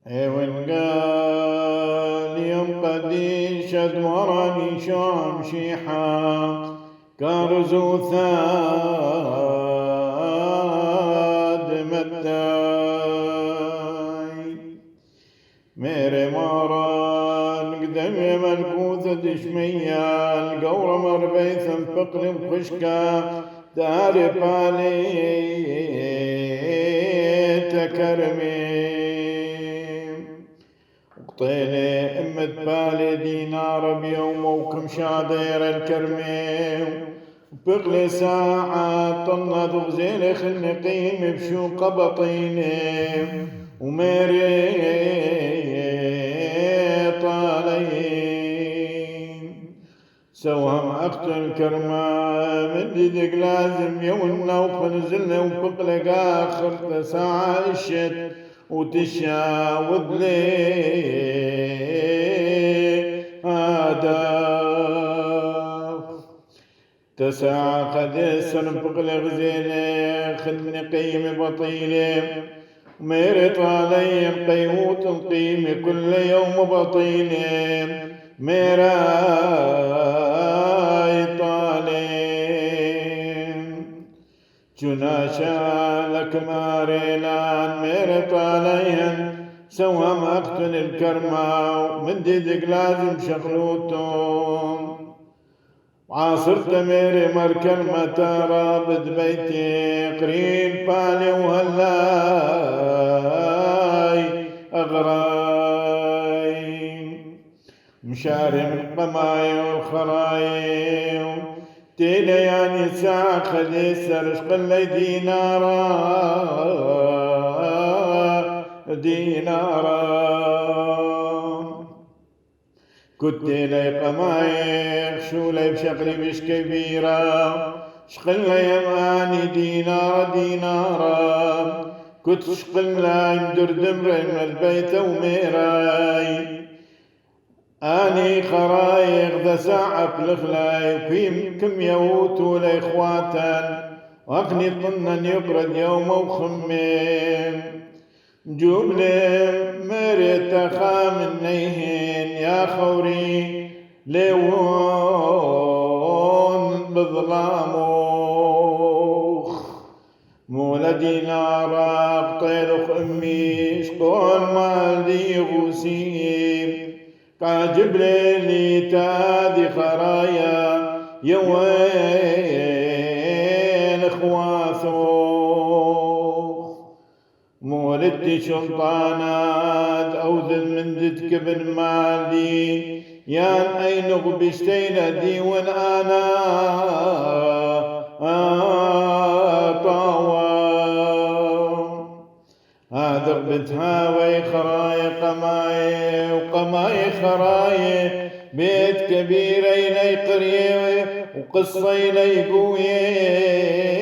ايوان قال يوم قديش وراني شام شيحا كارزو ثاد متاي ميري ماران قدم ملكوثة دشمية القورة مربيثم فقل بخشكا داري بالي تكرمي قطيلي امت بالي دينار بيوم وكم شادير الكرمي بغلي ساعة طنة غزيلي خلني قيم بشوق بطيني وميري طالين سوهم اقتل كرمة من ديدك لازم يومنا وخنزلنا وبغلي اخر ساعة الشت وتشاوذ لي آداف تسعى قد السنبق لغزيلي خذني قيم بطيلي ميرت علي القيوت القيم كل يوم بطيلي ميراي طالين جناشا لك ماريلان ميرت عليهن سوهم اقتل الكرمة ومن ديدك لازم شغلوتهم عاصرت ميري مركلمة رابط بيتي قرين بالي وهلاي أغراي مشارم القماي والخراي تيلي يعني ساعة خليسر شقل لي دينارا كنت لي قمايق شو لي بشغلي مش كبيرة شقل لي يماني دينارا كنت شقل لي مدر دمرين من البيت وميراي اني خرايق ذا ساعة بلخلاي وكيم كم يوتو لي اخواتا واغني طنن يبرد يوم وخمين جملة مرت خام النيهين يا خوري ليون بظلاموخ مولدي نارا طيرخ امي شقول مالدي غسيم كجبريلي تادي خرايا يوين اخواثوخ مولدتي شلطانات أوذل من ددك بن مالي يان أينغ بشتينا دي وان أنا طاوى هذا بنت هاوي خراي قماي وقماي خراي بيت كبير إلي قرية وقصة إلي قوية